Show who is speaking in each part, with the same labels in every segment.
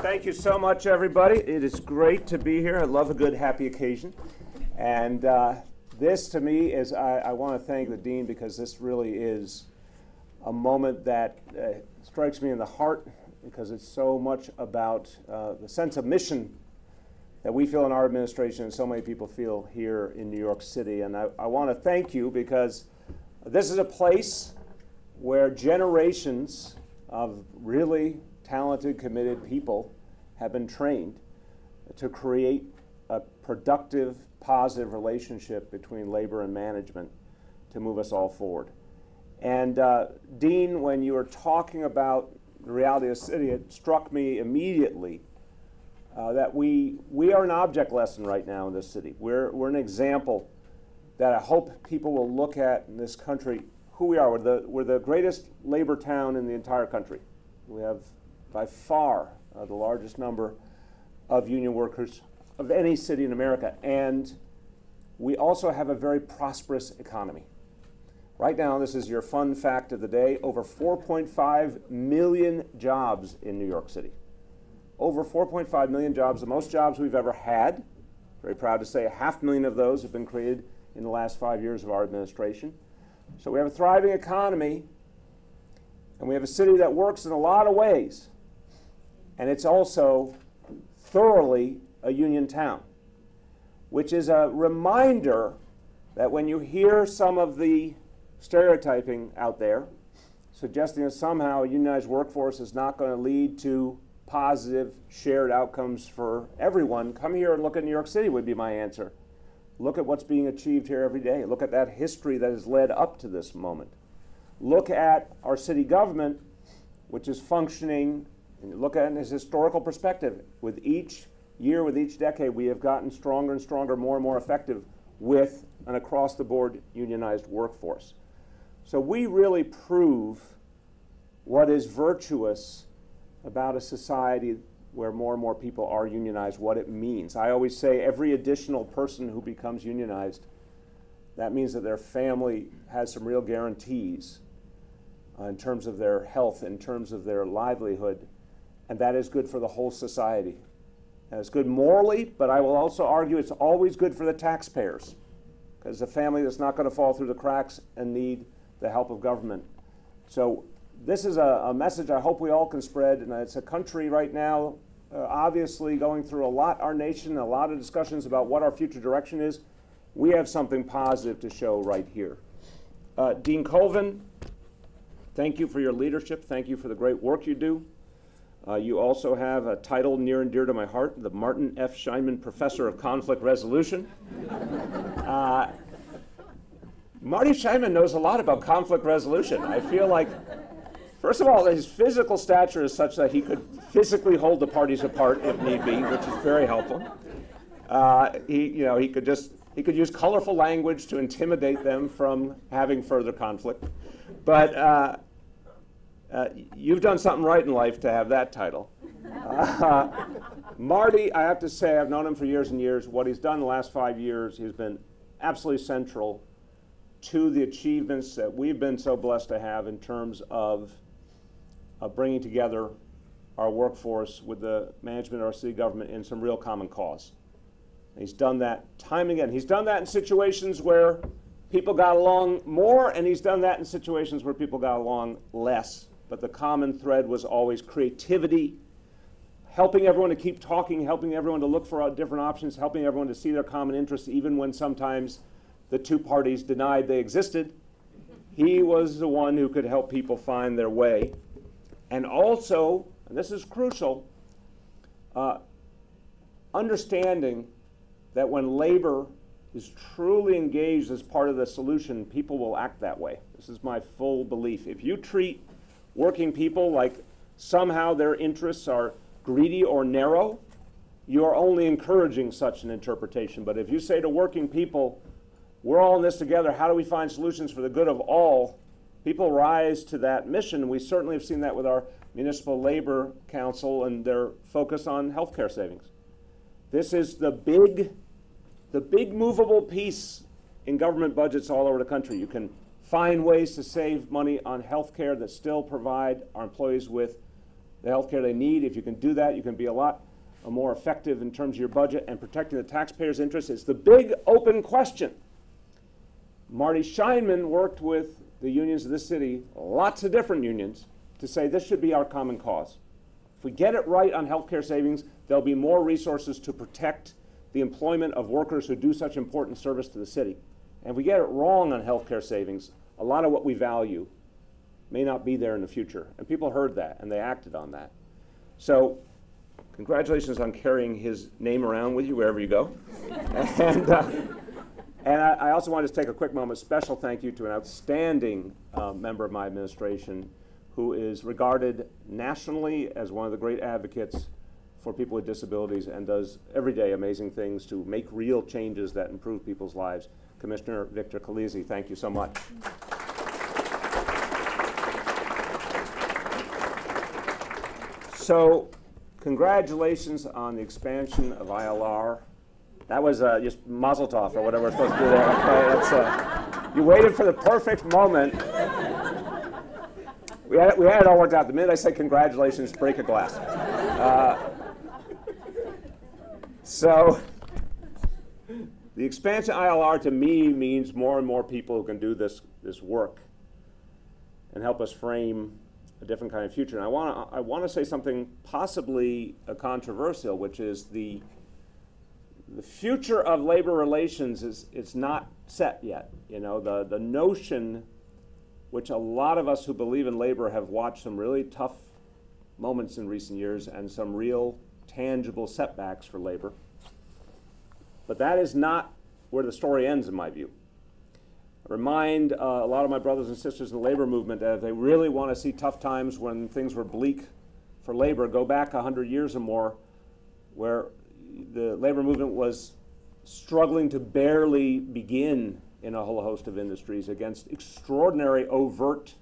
Speaker 1: Thank you so much, everybody. It is great to be here. I love a good, happy occasion. And this, to me, is, I want to thank the Dean because this really is a moment that strikes me in the heart because it's so much about the sense of mission that we feel in our administration and so many people feel here in New York City. And I want to thank you because this is a place where generations of really talented, committed people have been trained to create a productive, positive relationship between labor and management to move us all forward. And Dean, when you were talking about the reality of the city, it struck me immediately that we are an object lesson right now in this city. We're an example that I hope people will look at in this country who we are. We're the greatest labor town in the entire country. We have by far the largest number of union workers of any city in America. And we also have a very prosperous economy. Right now, this is your fun fact of the day, over 4.5 million jobs in New York City. Over 4.5 million jobs, the most jobs we've ever had. Very proud to say 500,000 of those have been created in the last 5 years of our administration. So we have a thriving economy, and we have a city that works in a lot of ways. And it's also thoroughly a union town, which is a reminder that when you hear some of the stereotyping out there, suggesting that somehow a unionized workforce is not going to lead to positive shared outcomes for everyone, come here and look at New York City would be my answer. Look at what's being achieved here every day. Look at that history that has led up to this moment. Look at our city government, which is functioning, and look at it in its historical perspective. With each year, with each decade, we have gotten stronger and stronger, more and more effective with an across-the-board unionized workforce. So we really prove what is virtuous about a society where more and more people are unionized, what it means. I always say every additional person who becomes unionized, that means that their family has some real guarantees in terms of their health, in terms of their livelihood, and that is good for the whole society. And it's good morally, but I will also argue it's always good for the taxpayers, because a family that's not going to fall through the cracks and need the help of government. So this is a message I hope we all can spread, and it's a country right now obviously going through a lot, our nation, a lot of discussions about what our future direction is. We have something positive to show right here. Dean Colvin, thank you for your leadership. Thank you for the great work you do. You also have a title near and dear to my heart, the Martin F. Scheinman Professor of Conflict Resolution. Marty Scheinman knows a lot about conflict resolution. I feel like, first of all, his physical stature is such that he could physically hold the parties apart if need be, which is very helpful. He could use colorful language to intimidate them from having further conflict. But you've done something right in life to have that title. Marty, I have to say, I've known him for years and years. What he's done in the last 5 years, he's been absolutely central to the achievements that we've been so blessed to have in terms of bringing together our workforce with the management of our city government in some real common cause. And he's done that time and again. He's done that in situations where people got along more, and he's done that in situations where people got along less. But the common thread was always creativity, helping everyone to keep talking, helping everyone to look for different options, helping everyone to see their common interests, even when sometimes the two parties denied they existed. He was the one who could help people find their way. And also, and this is crucial, understanding that when labor is truly engaged as part of the solution, people will act that way. This is my full belief. If you treat working people like somehow their interests are greedy or narrow, you are only encouraging such an interpretation. But if you say to working people, we're all in this together, how do we find solutions for the good of all? People rise to that mission. We certainly have seen that with our Municipal Labor Council and their focus on healthcare savings. This is the big movable piece in government budgets all over the country. You can find ways to save money on healthcare that still provide our employees with the health care they need. If you can do that, you can be a lot more effective in terms of your budget and protecting the taxpayers' interests. It's the big open question. Marty Scheinman worked with the unions of this city, lots of different unions, to say this should be our common cause. If we get it right on health care savings, there'll be more resources to protect the employment of workers who do such important service to the city. And if we get it wrong on health care savings, a lot of what we value may not be there in the future. And people heard that, and they acted on that. So congratulations on carrying his name around with you wherever you go. And I also want to take a quick moment, special thank you to an outstanding member of my administration who is regarded nationally as one of the great advocates for people with disabilities and does every day amazing things to make real changes that improve people's lives. Commissioner Victor Calise, thank you so much. So, congratulations on the expansion of ILR. That was just mazel tov, or whatever we're supposed to do there. Okay, you waited for the perfect moment. We had it all worked out. The minute I said congratulations, break a glass. So, the expansion ILR to me means more and more people who can do this work and help us frame a different kind of future. And I want to say something possibly controversial, which is the future of labor relations is not set yet. You know, the notion, which a lot of us who believe in labor have watched some really tough moments in recent years and some real tangible setbacks for labor. But that is not where the story ends, in my view. I remind a lot of my brothers and sisters in the labor movement that if they really want to see tough times when things were bleak for labor, go back 100 years or more, where the labor movement was struggling to barely begin in a whole host of industries against extraordinary overt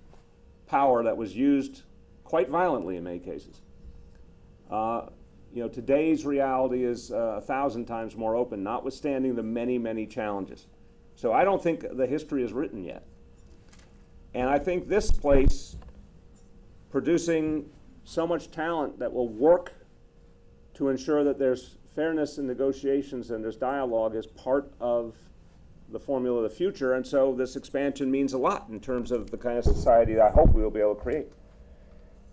Speaker 1: power that was used quite violently in many cases. You know, today's reality is 1,000 times more open, notwithstanding the many, many challenges. So I don't think the history is written yet. And I think this place, producing so much talent that will work to ensure that there's fairness in negotiations and there's dialogue, is part of the formula of the future. And so this expansion means a lot in terms of the kind of society that I hope we will be able to create.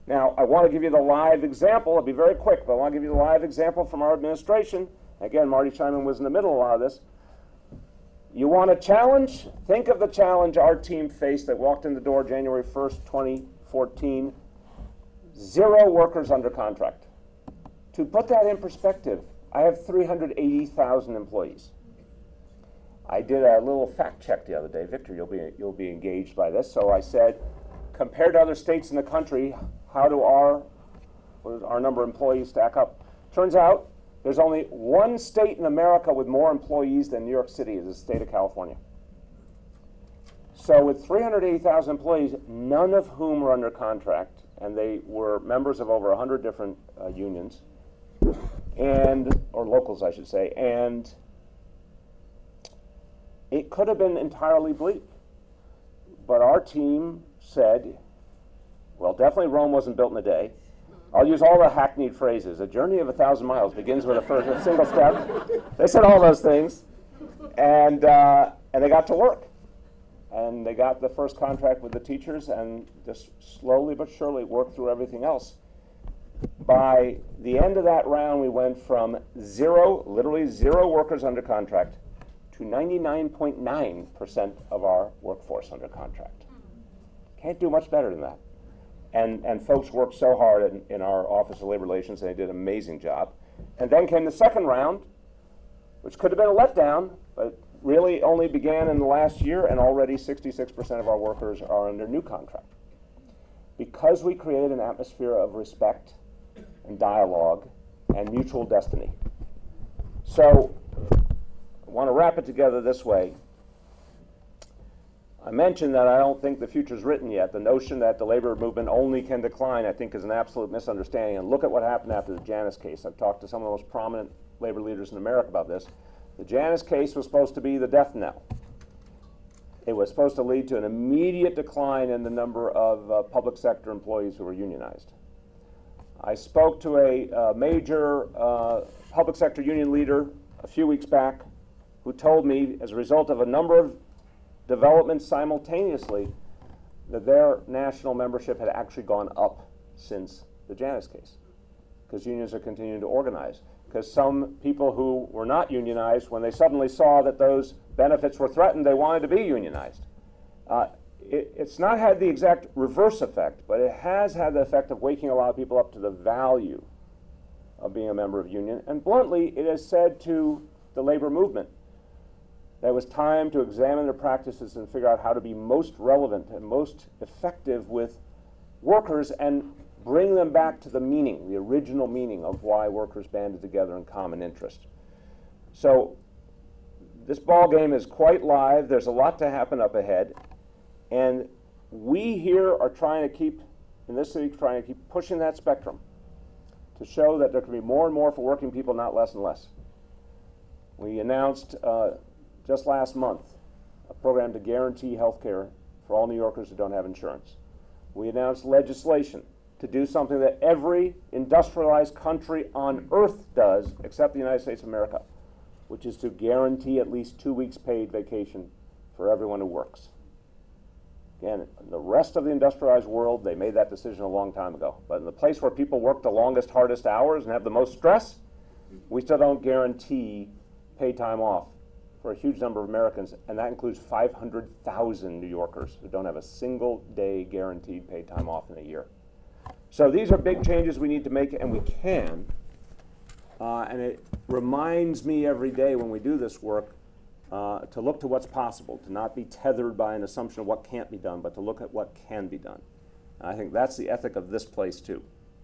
Speaker 1: Now, I want to give you the live example. I'll be very quick, but I want to give you the live example from our administration. Again, Marty Scheinman was in the middle of a lot of this. You want a challenge? Think of the challenge our team faced that walked in the door January 1st, 2014. 0 workers under contract. To put that in perspective, I have 380,000 employees. I did a little fact check the other day. Victor, you'll be engaged by this. So I said, compared to other states in the country, how do our number of employees stack up? Turns out there's only one state in America with more employees than New York City, is the state of California. So with 380,000 employees, none of whom were under contract, and they were members of over 100 different unions, or locals, I should say, and it could have been entirely bleak. But our team said, well, definitely Rome wasn't built in a day. I'll use all the hackneyed phrases. A journey of 1,000 miles begins with a single step. They said all those things, and they got to work. And they got the first contract with the teachers and just slowly but surely worked through everything else. By the end of that round, we went from 0, literally 0 workers under contract, to 99.9% of our workforce under contract. Can't do much better than that. And folks worked so hard in our Office of Labor Relations, and they did an amazing job. And then came the second round, which could have been a letdown, but really only began in the last year, and already 66% of our workers are under new contract. Because we created an atmosphere of respect and dialogue and mutual destiny. So I want to wrap it together this way. I mentioned that I don't think the future's written yet. The notion that the labor movement only can decline, I think, is an absolute misunderstanding. And look at what happened after the Janus case. I've talked to some of the most prominent labor leaders in America about this. The Janus case was supposed to be the death knell. It was supposed to lead to an immediate decline in the number of public sector employees who were unionized. I spoke to a major public sector union leader a few weeks back who told me, as a result of a number of developments simultaneously, that their national membership had actually gone up since the Janus case, because unions are continuing to organize. Because some people who were not unionized, when they suddenly saw that those benefits were threatened, they wanted to be unionized. It's not had the exact reverse effect, but it has had the effect of waking a lot of people up to the value of being a member of a union. And bluntly, it has said to the labor movement that it was time to examine their practices and figure out how to be most relevant and most effective with workers and bring them back to the meaning, the original meaning of why workers banded together in common interest. So this ball game is quite live. There's a lot to happen up ahead. And we here are trying to keep, in this city, trying to keep pushing that spectrum to show that there can be more and more for working people, not less and less. We announced just last month a program to guarantee health care for all New Yorkers who don't have insurance. We announced legislation to do something that every industrialized country on earth does, except the United States of America, which is to guarantee at least 2 weeks paid vacation for everyone who works. Again, in the rest of the industrialized world, they made that decision a long time ago. But in the place where people work the longest, hardest hours and have the most stress, we still don't guarantee paid time off for a huge number of Americans, and that includes 500,000 New Yorkers who don't have a single day guaranteed paid time off in a year. So these are big changes we need to make, and we can. And it reminds me every day when we do this work to look to what's possible, to not be tethered by an assumption of what can't be done, but to look at what can be done. And I think that's the ethic of this place, too.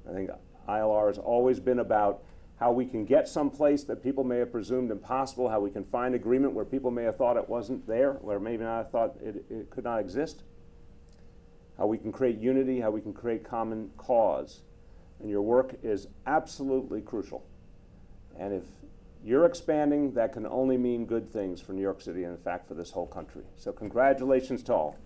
Speaker 1: I think ILR has always been about how we can get someplace that people may have presumed impossible, how we can find agreement where people may have thought it wasn't there, where maybe not thought it could not exist, how we can create unity, how we can create common cause. And your work is absolutely crucial. And if you're expanding, that can only mean good things for New York City and, in fact, for this whole country. So congratulations to all.